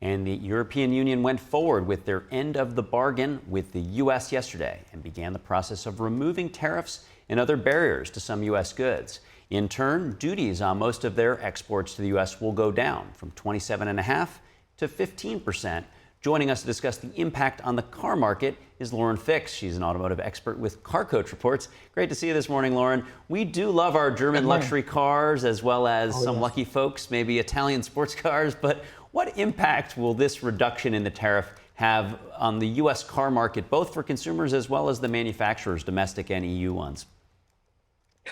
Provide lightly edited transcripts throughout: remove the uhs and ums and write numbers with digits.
And the European Union went forward with their end of the bargain with the U.S. yesterday and began the process of removing tariffs and other barriers to some U.S. goods. In turn, duties on most of their exports to the U.S. will go down from 27.5% to 15%. Joining us to discuss the impact on the car market is Lauren Fix. She's an automotive expert with Car Coach Reports. Great to see you this morning, Lauren. We do love our German luxury cars as well as some lucky folks, maybe Italian sports cars. But what impact will this reduction in the tariff have on the U.S. car market, both for consumers as well as the manufacturers, domestic and EU ones?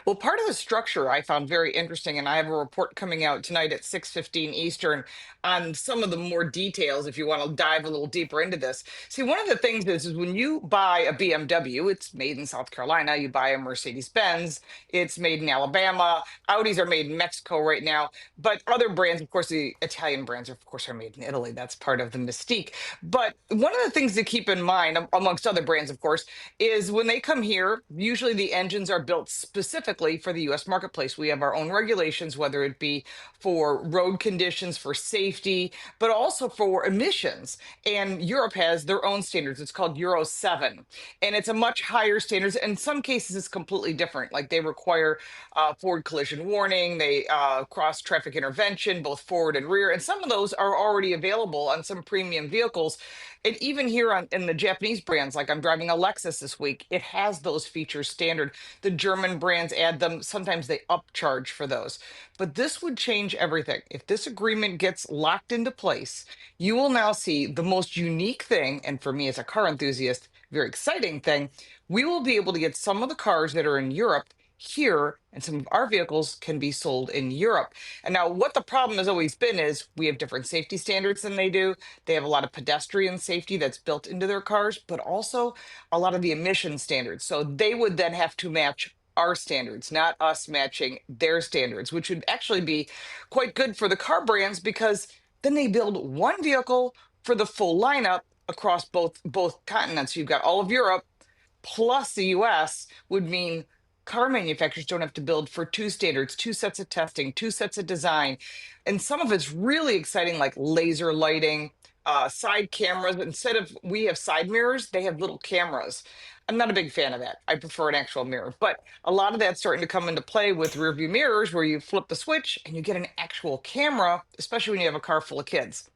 Well, part of the structure I found very interesting, and I have a report coming out tonight at 6:15 Eastern on some of the more details if you want to dive a little deeper into this. See, one of the things is when you buy a BMW, it's made in South Carolina. You buy a Mercedes-Benz, it's made in Alabama. Audis are made in Mexico right now, but other brands, of course, the Italian brands, of course, are made in Italy. That's part of the mystique. But one of the things to keep in mind, amongst other brands, of course, is when they come here, usually the engines are built specifically for the US marketplace. We have our own regulations, whether it be for road conditions, for safety, but also for emissions. And Europe has their own standards. It's called Euro 7. And it's a much higher standards. In some cases, it's completely different. Like they require forward collision warning, they cross traffic intervention, both forward and rear. And some of those are already available on some premium vehicles. And even here in the Japanese brands, like I'm driving a Lexus this week, it has those features standard. The German brands add them. Sometimes they upcharge for those. But this would change everything. If this agreement gets locked into place, you will now see the most unique thing, and for me as a car enthusiast, very exciting thing. We will be able to get some of the cars that are in Europe here, and some of our vehicles can be sold in Europe. And now, what the problem has always been is we have different safety standards than they do. They have a lot of pedestrian safety that's built into their cars, but also a lot of the emission standards. So they would then have to match our standards, not us matching their standards, which would actually be quite good for the car brands because then they build one vehicle for the full lineup across both continents. You've got all of Europe plus the US would mean car manufacturers don't have to build for two standards, two sets of testing, two sets of design. And some of it's really exciting, like laser lighting, side cameras. Instead of we have side mirrors, they have little cameras. I'm not a big fan of that. I prefer an actual mirror. But a lot of that's starting to come into play with rear view mirrors where you flip the switch and you get an actual camera, especially when you have a car full of kids.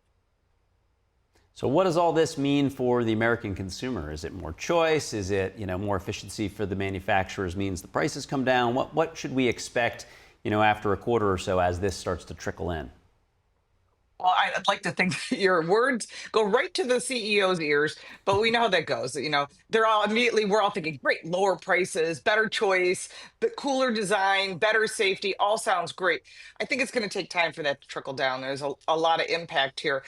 So what does all this mean for the American consumer? Is it more choice? Is it, more efficiency for the manufacturers means the prices come down? What should we expect, after a quarter or so as this starts to trickle in? Well, I'd like to think that your words go right to the CEO's ears, but we know how that goes. They're all immediately, we're all thinking, great, lower prices, better choice, but cooler design, better safety, all sounds great. I think it's going to take time for that to trickle down. There's a lot of impact here.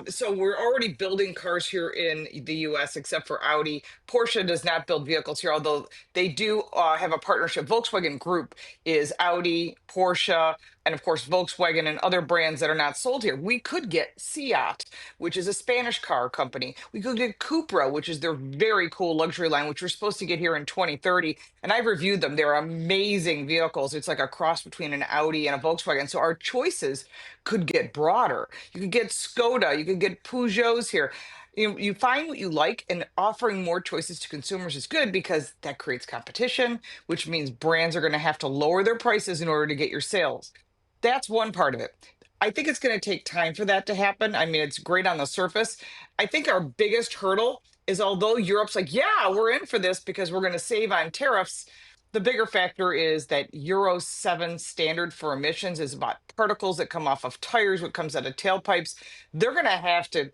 So we're already building cars here in the US, except for Audi. Porsche does not build vehicles here, although they do have a partnership. Volkswagen Group is Audi, Porsche, and of course Volkswagen and other brands that are not sold here. We could get Seat, which is a Spanish car company. We could get Cupra, which is their very cool luxury line, which we're supposed to get here in 2030. And I've reviewed them. They're amazing vehicles. It's like a cross between an Audi and a Volkswagen. So our choices could get broader. You could get Skoda, you could get Peugeots here. You find what you like, and offering more choices to consumers is good because that creates competition, which means brands are going to have to lower their prices in order to get your sales. That's one part of it. I think it's going to take time for that to happen. I mean, it's great on the surface. I think our biggest hurdle is although Europe's like, yeah, we're in for this because we're going to save on tariffs, the bigger factor is that Euro 7 standard for emissions is about particles that come off of tires, what comes out of tailpipes. They're going to have to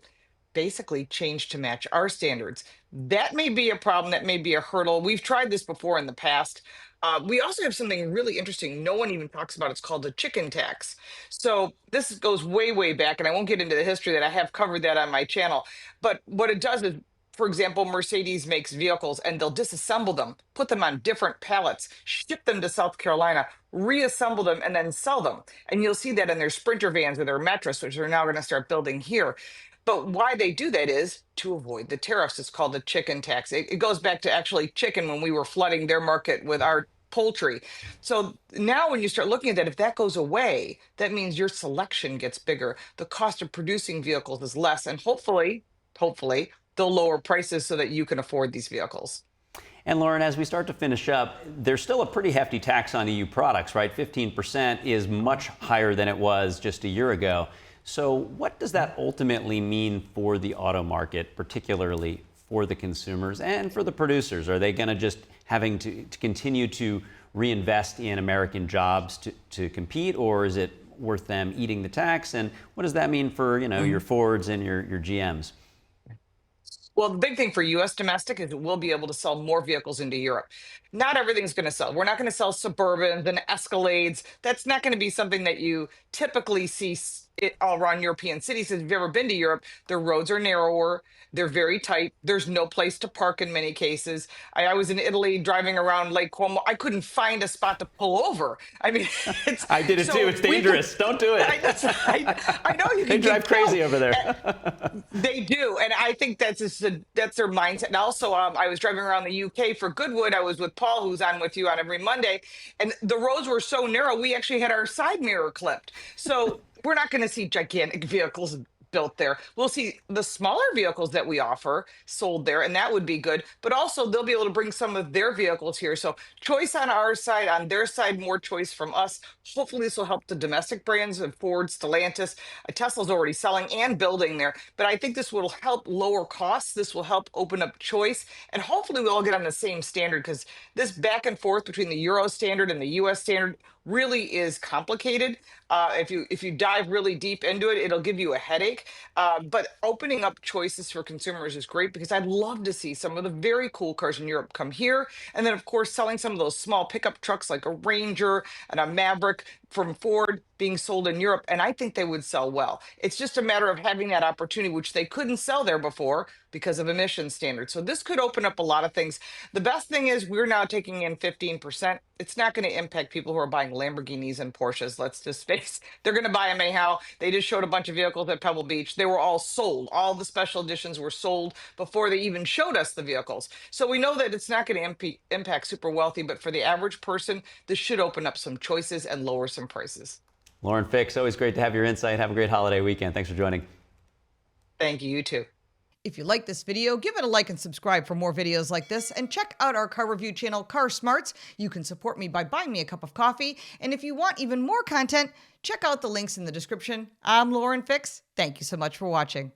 basically change to match our standards. That may be a problem. That may be a hurdle. We've tried this before in the past. We also have something really interesting no one even talks about. It's called the chicken tax. So this goes way, way back, and I won't get into the history that I have covered that on my channel. But what it does is, for example, Mercedes makes vehicles and they'll disassemble them, put them on different pallets, ship them to South Carolina, reassemble them, and then sell them. And you'll see that in their Sprinter vans or their Metris, which they're now going to start building here. But why they do that is to avoid the tariffs. It's called the chicken tax. It goes back to actually chicken when we were flooding their market with our poultry. So now when you start looking at that, if that goes away, that means your selection gets bigger. The cost of producing vehicles is less, and hopefully, they'll lower prices so that you can afford these vehicles. And Lauren, as we start to finish up, there's still a pretty hefty tax on EU products, right? 15% is much higher than it was just a year ago. So what does that ultimately mean for the auto market, particularly for the consumers and for the producers? Are they going to just having to continue to reinvest in American jobs to compete, or is it worth them eating the tax? And what does that mean for, your Fords and your GMs? Well, the big thing for US domestic is that we'll be able to sell more vehicles into Europe. Not everything's going to sell. We're not going to sell Suburbans and Escalades. That's not going to be something that you typically see it all around European cities. If you've ever been to Europe, their roads are narrower. They're very tight. There's no place to park in many cases. I was in Italy driving around Lake Como. I couldn't find a spot to pull over. I mean, it's I did it too. It's dangerous. Don't do it. I know you They can drive get crazy killed. over there. They do, and I think that's their mindset. And also, I was driving around the UK for Goodwood. I was with Paul, who's on with you on every Monday, and the roads were so narrow. We actually had our side mirror clipped. So we're not going to see gigantic vehicles built there. We'll see the smaller vehicles that we offer sold there, and that would be good. But also, they'll be able to bring some of their vehicles here. So, choice on our side, on their side, more choice from us. Hopefully, this will help the domestic brands of Ford, Stellantis. Tesla's already selling and building there. But I think this will help lower costs. This will help open up choice. And hopefully, we all get on the same standard, because this back and forth between the Euro standard and the US standard really is complicated. If you dive really deep into it, it'll give you a headache. But opening up choices for consumers is great, because I'd love to see some of the very cool cars in Europe come here, and then of course selling some of those small pickup trucks like a Ranger and a Maverick from Ford being sold in Europe, and I think they would sell well. It's just a matter of having that opportunity, which they couldn't sell there before because of emission standards. So this could open up a lot of things. The best thing is we're now taking in 15%. It's not going to impact people who are buying Lamborghinis and Porsches. Let's just face, they're going to buy them anyhow. They just showed a bunch of vehicles at Pebble Beach. They were all sold. All the special editions were sold before they even showed us the vehicles. So we know that it's not going to impact super wealthy, but for the average person, this should open up some choices and lower some prices. Lauren Fix, always great to have your insight. Have a great holiday weekend. Thanks for joining. Thank you, you too. If you like this video, give it a like and subscribe for more videos like this, and check out our car review channel, Car Smarts. You can support me by buying me a cup of coffee, and if you want even more content, check out the links in the description. I'm Lauren Fix. Thank you so much for watching.